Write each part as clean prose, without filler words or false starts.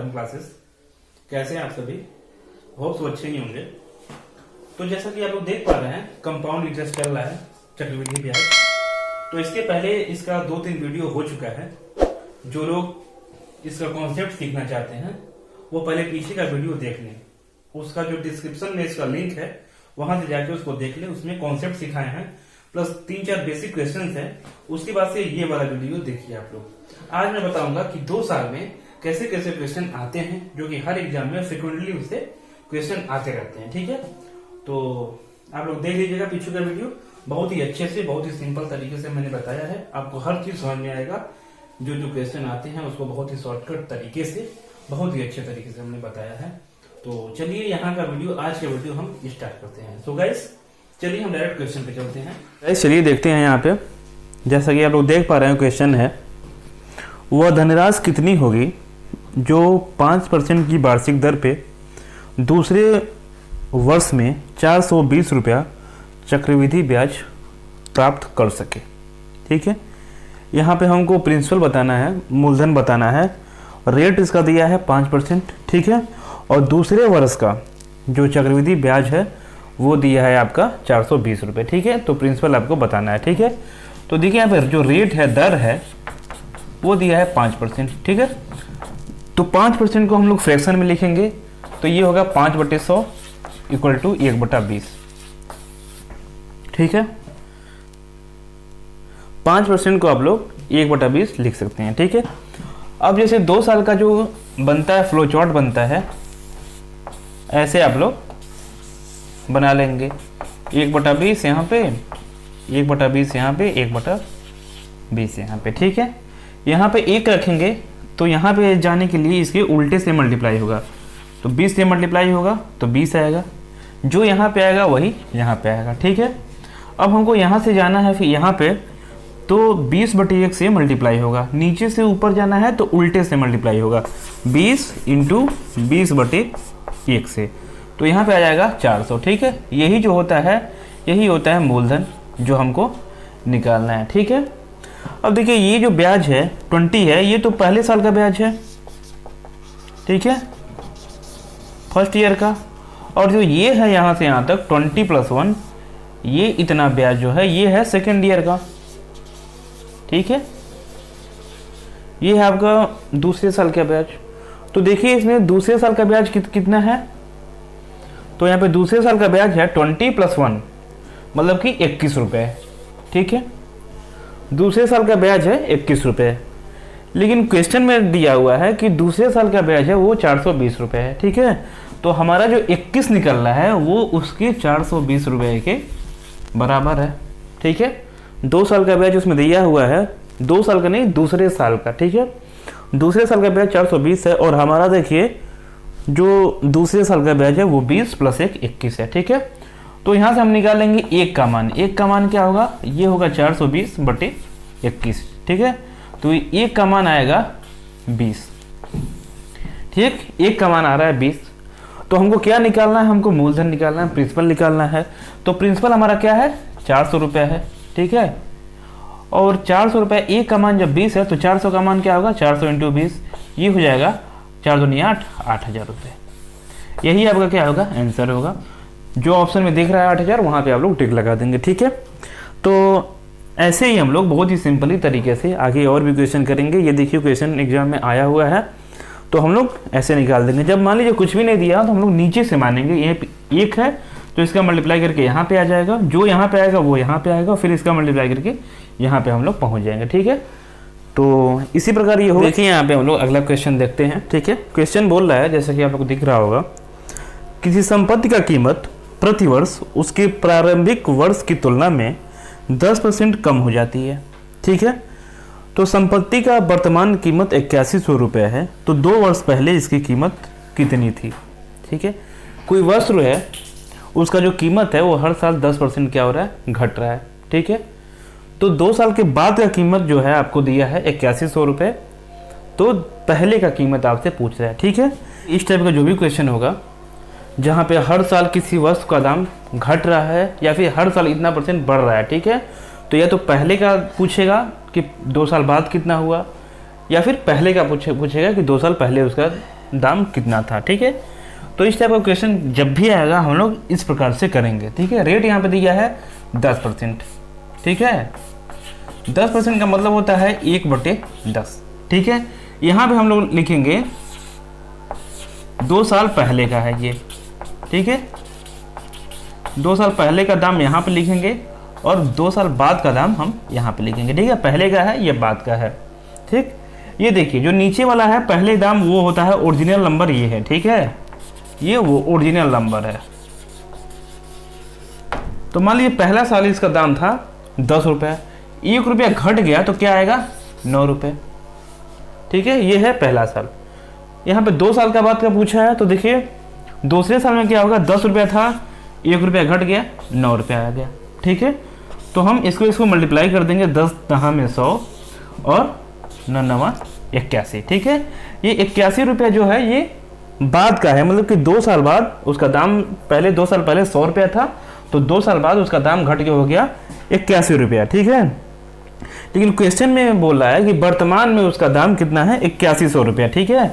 Welcome classes. कैसे हैं आप सभी? होप सो अच्छे ही होंगे। तो जैसा कि आप लोग देख पा रहे हैं, कंपाउंड इंटरेस्ट चल रहा है, चक्रवृद्धि ब्याज। तो इसके पहले इसका 2-3 वीडियो हो चुका है। जो लोग इसका कॉन्सेप्ट सीखना चाहते हैं वो पहले पीछे का वीडियो देख लें। उसका जो डिस्क्रिप्शन में इसका लिंक है वहां से जाके उसको देख लें। उसमें कॉन्सेप्ट सिखाए हैं प्लस 3-4 बेसिक क्वेश्चन है। उसके बाद से ये वाला वीडियो देखिए आप लोग। आज मैं बताऊंगा कि 2 साल में कैसे कैसे क्वेश्चन आते हैं, जो कि हर एग्जाम में फ्रिक्वेंटली उससे क्वेश्चन आते रहते हैं। ठीक है, तो आप लोग देख लीजिएगा पीछे का वीडियो। बहुत ही अच्छे से, बहुत ही सिंपल तरीके से मैंने बताया है। आपको हर चीज समझ में आएगा। जो जो क्वेश्चन आते हैं उसको बहुत ही शॉर्टकट तरीके से, बहुत ही अच्छे तरीके से हमने बताया है। तो चलिए यहाँ का वीडियो, आज का वीडियो हम स्टार्ट करते हैं। सो गाइस, चलिए हम डायरेक्ट क्वेश्चन पे चलते हैं। गाइस चलिए देखते हैं। यहाँ पे जैसा कि आप लोग देख पा रहे हैं, क्वेश्चन है वह धनराशि कितनी होगी जो 5% की वार्षिक दर पे दूसरे वर्ष में 420 रुपया चक्रवृद्धि ब्याज प्राप्त कर सके। ठीक है, यहाँ पे हमको प्रिंसिपल बताना है, मूलधन बताना है। रेट इसका दिया है 5%। ठीक है, और दूसरे वर्ष का जो चक्रवृद्धि ब्याज है वो दिया है आपका 420 रुपये। ठीक है, तो प्रिंसिपल आपको बताना है। ठीक है, तो देखिए यहाँ पर जो रेट है, दर है, वो दिया है 5%। ठीक है, तो 5% को हम लोग फ्रैक्शन में लिखेंगे तो ये होगा 5/100 इक्वल टू 1/20। ठीक है, 5% को आप लोग 1/20 लिख सकते हैं। ठीक है, अब जैसे 2 साल का जो बनता है, फ्लो चार्ट बनता है, ऐसे आप लोग बना लेंगे। 1/20 यहाँ पे, 1/20 यहाँ पे, 1/20 यहाँ पे। ठीक है, यहाँ पे 1 रखेंगे तो यहाँ पे जाने के लिए इसके उल्टे से मल्टीप्लाई होगा। तो 20 से मल्टीप्लाई होगा तो 20 आएगा। जो यहाँ पे आएगा वही यहाँ पे आएगा। ठीक है, अब हमको यहाँ से जाना है, फिर यहाँ पे तो 20/1 से मल्टीप्लाई होगा। नीचे से ऊपर जाना है तो उल्टे से मल्टीप्लाई होगा। 20 × 20/1 से, तो यहाँ पे आ जाएगा 400। ठीक है, यही जो होता है, यही होता है मूलधन जो हमको निकालना है। ठीक है, अब देखिए ये जो ब्याज है 20 है, ये तो पहले साल का ब्याज है। ठीक है, फर्स्ट ईयर का। और जो ये है यहाँ से यहाँ तक 20 + 1, ये इतना ब्याज जो है ये है सेकेंड ईयर का। ठीक है, ये है आपका दूसरे साल का ब्याज। तो देखिए इसमें दूसरे साल का ब्याज कितना है, तो यहाँ पे दूसरे साल का ब्याज है 20 + 1, मतलब कि 21 रुपये। ठीक है, दूसरे साल का ब्याज है 21 रुपये। लेकिन क्वेश्चन में दिया हुआ है कि दूसरे साल का ब्याज है वो 420 रुपये है। ठीक है, तो हमारा जो 21 निकल रहा है वो उसके 420 रुपये के बराबर है। ठीक है, 2 साल का ब्याज उसमें दिया हुआ है, 2 साल का नहीं, दूसरे साल का। ठीक है, दूसरे साल का ब्याज 420 है और हमारा देखिए जो दूसरे साल का ब्याज है वो 20 + 1 21 है। ठीक है, तो यहाँ से हम निकालेंगे 1 का मान। 1 का मान क्या होगा, ये होगा 420/21। ठीक है, तो 1 का मान आएगा 20। ठीक, 1 का मान आ रहा है 20। तो हमको क्या निकालना है, हमको मूलधन निकालना है, प्रिंसिपल निकालना है। तो प्रिंसिपल हमारा क्या है, 400 रुपये है। ठीक है, और 400 रुपये, 1 का मान जब 20 है तो 400 का मान क्या होगा, 400 × 20, ये हो जाएगा 4 दूनी 8, 8000 रुपये। यही आपका क्या होगा, आंसर होगा। जो ऑप्शन में दिख रहा है 8000, वहाँ पे आप लोग टिक लगा देंगे। ठीक है, तो ऐसे ही हम लोग बहुत ही सिंपली तरीके से आगे और भी क्वेश्चन करेंगे। ये देखिए क्वेश्चन एग्जाम में आया हुआ है, तो हम लोग ऐसे निकाल देंगे। जब मान लीजिए कुछ भी नहीं दिया तो हम लोग नीचे से मानेंगे। ये 1 है तो इसका मल्टीप्लाई करके यहाँ पे आ जाएगा, जो यहाँ पे आएगा वो यहाँ पे आएगा, फिर इसका मल्टीप्लाई करके यहाँ पे हम लोग पहुँच जाएंगे। ठीक है, तो इसी प्रकार ये हो। देखिए यहाँ पे हम लोग अगला क्वेश्चन देखते हैं। ठीक है, क्वेश्चन बोल रहा है, जैसा कि आप लोग दिख रहा होगा, किसी संपत्ति का कीमत प्रति वर्ष उसके प्रारंभिक वर्ष की तुलना में 10% कम हो जाती है। ठीक है, तो संपत्ति का वर्तमान कीमत 8100 रुपये है, तो 2 वर्ष पहले इसकी कीमत कितनी थी। ठीक है, कोई वस्त्र है, उसका जो कीमत है वो हर साल 10% क्या हो रहा है, घट रहा है। ठीक है, तो 2 साल के बाद का कीमत जो है आपको दिया है 8100 रुपये, तो पहले का कीमत आपसे पूछ रहा है। ठीक है, इस टाइप का जो भी क्वेश्चन होगा जहाँ पे हर साल किसी वस्तु का दाम घट रहा है या फिर हर साल इतना % बढ़ रहा है। ठीक है, तो या तो पहले का पूछेगा कि 2 साल बाद कितना हुआ, या फिर पहले का पूछेगा कि 2 साल पहले उसका दाम कितना था। ठीक है, तो इस टाइप का क्वेश्चन जब भी आएगा हम लोग इस प्रकार से करेंगे। ठीक है, रेट यहाँ पे दिया है 10%। ठीक है, 10% का मतलब होता है 1/10। ठीक है, यहाँ पे हम लोग लिखेंगे 2 साल पहले का है ये। ठीक है, 2 साल पहले का दाम यहाँ पे लिखेंगे और 2 साल बाद का दाम हम यहाँ पे लिखेंगे। ठीक है, पहले का है, ये बाद का है। ठीक, ये देखिए जो नीचे वाला है पहले दाम वो होता है ओरिजिनल नंबर, ये है। ठीक है, ये वो ओरिजिनल नंबर है। तो मान लीजिए पहला साल इसका दाम था 10 रुपये, 1 रुपया घट गया तो क्या आएगा 9 रुपये। ठीक है, ये है पहला साल। यहाँ पे 2 साल का बाद का पूछा है, तो देखिए दूसरे साल में क्या होगा, 10 रुपया था, 1 रुपया घट गया, 9 रुपया आ गया। ठीक है, तो हम इसको मल्टीप्लाई कर देंगे, 10 9 में 100 और 9 9 81। ठीक है, ये 81 रुपया जो है ये बाद का है, मतलब कि 2 साल बाद उसका दाम, पहले 2 साल पहले 100 रुपया था, तो 2 साल बाद उसका दाम घट के हो गया 81 रुपया। ठीक है, लेकिन क्वेश्चन में बोल रहा है कि वर्तमान में उसका दाम कितना है, 8100 रुपया। ठीक है,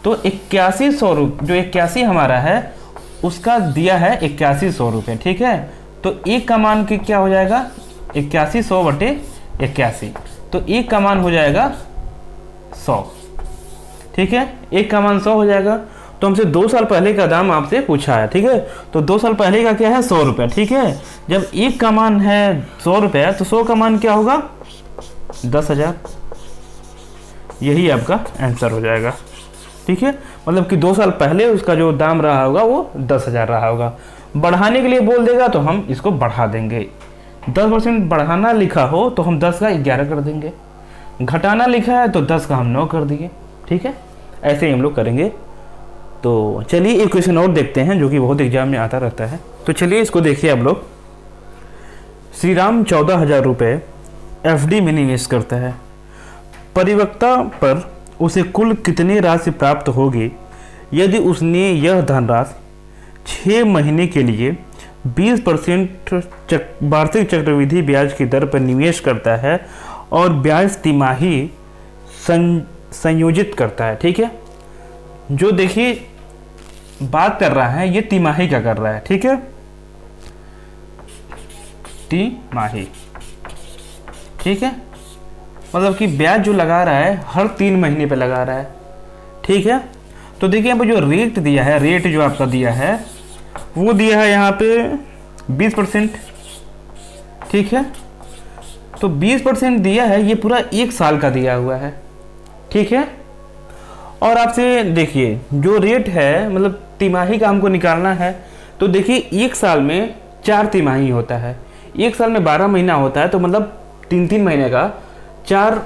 तो 8100 जो 81 हमारा है उसका दिया है 8100 रुपये। ठीक है, तो 1 का मान की क्या हो जाएगा, 8100/81, तो 1 का मान हो जाएगा 100। ठीक है, 1 का मान 100 हो जाएगा। तो हमसे 2 साल पहले का दाम आपसे पूछा है। ठीक है, तो 2 साल पहले का क्या है 100 रुपया। ठीक है, जब 1 का मान है 100 रुपया तो 100 का मान क्या होगा 10,000। यही आपका आंसर हो जाएगा। ठीक है, मतलब कि 2 साल पहले उसका जो दाम रहा होगा वो 10,000 रहा होगा। बढ़ाने के लिए बोल देगा तो हम इसको बढ़ा देंगे। 10% बढ़ाना लिखा हो तो हम 10 का 11 कर देंगे, घटाना लिखा है तो 10 का हम 9 कर दिए। ठीक है, ऐसे ही हम लोग करेंगे। तो चलिए एक क्वेश्चन और देखते हैं जो कि बहुत एग्जाम में आता रहता है। तो चलिए इसको देखिए आप लोग। श्री राम 14,000 रुपये FD में निवेश करता है, परिपक्वता पर उसे कुल कितनी राशि प्राप्त होगी यदि उसने यह धनराशि 6 महीने के लिए 20% वार्षिक चक्रवृद्धि ब्याज की दर पर निवेश करता है और ब्याज तिमाही संयोजित करता है। ठीक है, जो देखिए बात कर रहा है ये तिमाही का कर रहा है। ठीक है, तिमाही। ठीक है, मतलब कि ब्याज जो लगा रहा है हर 3 महीने पे लगा रहा है। ठीक है, तो देखिए यहाँ पे जो रेट दिया है, रेट जो आपका दिया है वो दिया है यहाँ पे 20%। ठीक है, तो 20% दिया है, ये पूरा 1 साल का दिया हुआ है। ठीक है, और आपसे देखिए जो रेट है, मतलब तिमाही का हमको निकालना है, तो देखिए 1 साल में 4 तिमाही होता है, 1 साल में 12 महीना होता है, तो मतलब 3-3 महीने का 4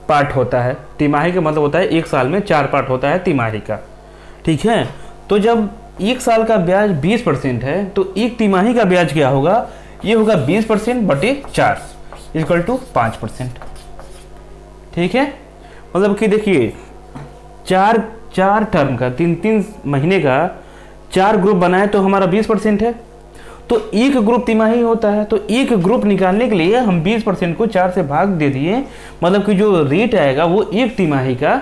पार्ट होता है। तिमाही का मतलब होता है 1 साल में 4 पार्ट होता है तिमाही का। ठीक है, तो जब 1 साल का ब्याज 20% है तो 1 तिमाही का ब्याज क्या होगा, ये होगा 20%/4 = 5%। ठीक है, मतलब कि देखिए 4 टर्म का 3-3 महीने का 4 ग्रुप बनाए तो हमारा 20% है, तो 1 ग्रुप तिमाही होता है, तो 1 ग्रुप निकालने के लिए हम 20% को 4 से भाग दे दिए, मतलब कि जो रेट आएगा वो 1 तिमाही का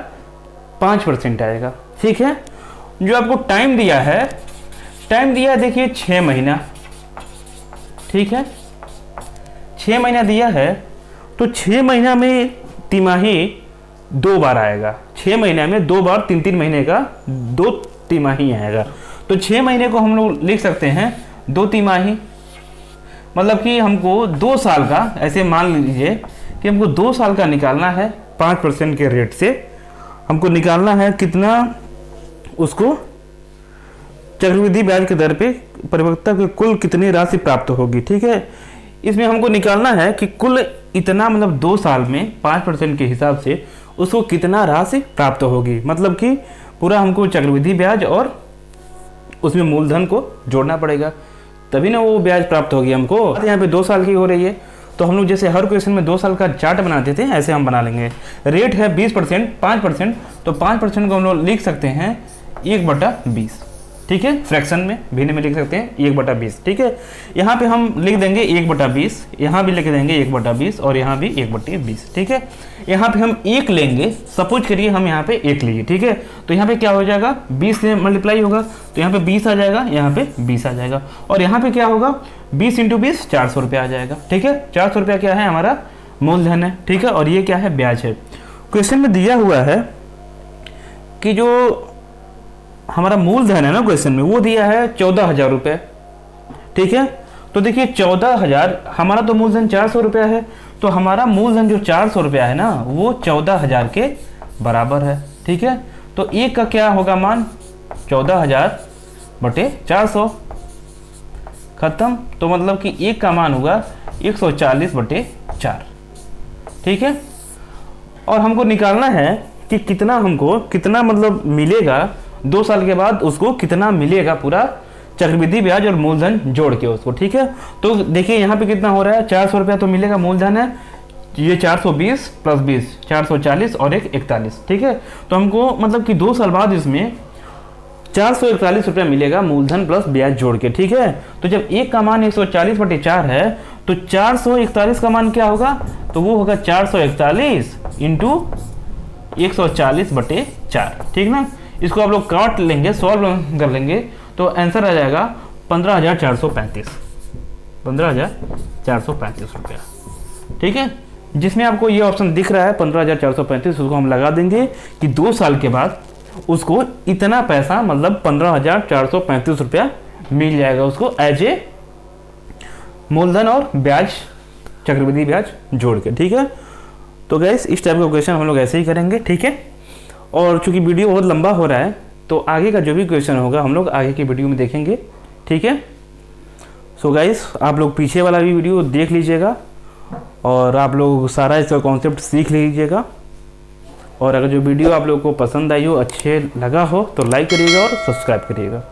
5% आएगा। ठीक है, जो आपको टाइम दिया है, टाइम दिया है देखिए 6 महीना। ठीक है, 6 महीना दिया है, तो 6 महीना में तिमाही 2 बार आएगा। 6 महीने में 2 बार 3-3 महीने का 2 तिमाही आएगा, तो 6 महीने को हम लोग लिख सकते हैं 2 तिमाही। मतलब कि हमको 2 साल का, ऐसे मान लीजिए कि हमको 2 साल का निकालना है 5% के रेट से, हमको निकालना है कितना, उसको चक्रवृद्धि ब्याज के दर पे परिपक्वता की कुल कितनी राशि प्राप्त होगी। ठीक है, इसमें हमको निकालना है कि कुल इतना, मतलब 2 साल में 5% के हिसाब से उसको कितना राशि प्राप्त होगी, मतलब कि पूरा हमको चक्रवृद्धि ब्याज और उसमें मूलधन को जोड़ना पड़ेगा, तभी ना वो ब्याज प्राप्त होगी हमको। यहाँ पे 2 साल की हो रही है, तो हम लोग जैसे हर क्वेश्चन में 2 साल का चार्ट बनाते थे ऐसे हम बना लेंगे। रेट है 20%, 5%, तो 5% को हम लोग लिख सकते हैं 1/20। ठीक है, फ्रैक्शन में भिन्न में लिख सकते हैं 1/20, ठीक है। यहाँ पे हम लिख देंगे 1/20, यहाँ भी लिख देंगे 1/20 और यहाँ भी 1/20, ठीक है। यहाँ पे हम 1 लेंगे, सपोज करिए हम यहाँ पे 1 लिए, ठीक है। तो यहाँ पे क्या हो जाएगा, 20 से मल्टीप्लाई होगा तो यहाँ पे 20 आ जाएगा, यहाँ पे 20 आ जाएगा, और यहाँ पे क्या होगा 20 × 20 400 रुपया आ जाएगा, ठीक है। 400 रुपया क्या है, हमारा मूलधन है, ठीक है, और ये क्या है, ब्याज है। क्वेश्चन में दिया हुआ है कि जो हमारा मूलधन है ना क्वेश्चन में, वो दिया है 14,000 रुपये, ठीक है। तो देखिए 14,000, हमारा तो मूलधन 400 रुपया है, तो हमारा मूलधन जो 400 रुपया है ना, वो 14,000 के बराबर है, ठीक है। तो 1 का क्या होगा मान, 14,000/400, खत्म। तो मतलब कि 1 का मान होगा 140/4, ठीक है। और हमको निकालना है कि कितना मतलब मिलेगा 2 साल के बाद, उसको कितना मिलेगा पूरा चक्रवृद्धि ब्याज और मूलधन जोड़ के उसको, ठीक है। तो देखिए यहाँ पे कितना हो रहा है, 400 रुपया तो मिलेगा, मूलधन है ये 420 + 20 440 और 41, ठीक है। तो हमको मतलब कि 2 साल बाद इसमें 441 रुपया मिलेगा मूलधन प्लस ब्याज जोड़ के, ठीक है। तो जब 1 का मान 140/4 है तो 441 का मान क्या होगा, तो वो होगा 441 × 140/4, ठीक ना। इसको आप लोग काट लेंगे, सॉल्व कर लेंगे तो आंसर आ जाएगा 15,435 रुपया, ठीक है। जिसमें आपको ये ऑप्शन दिख रहा है 15,435, उसको हम लगा देंगे कि 2 साल के बाद उसको इतना पैसा मतलब 15,435 रुपया मिल जाएगा उसको एज ए मूलधन और ब्याज, चक्रवृद्धि ब्याज जोड़ के, ठीक है। तो गाइस इस टाइप का क्वेश्चन हम लोग ऐसे ही करेंगे, ठीक है। और चूंकि वीडियो बहुत लंबा हो रहा है तो आगे का जो भी क्वेश्चन होगा हम लोग आगे की वीडियो में देखेंगे, ठीक है। सो गाइस आप लोग पीछे वाला भी वीडियो देख लीजिएगा और आप लोग सारा इसका कॉन्सेप्ट सीख लीजिएगा। और अगर जो वीडियो आप लोगों को पसंद आई हो, अच्छे लगा हो तो लाइक करिएगा और सब्सक्राइब करिएगा।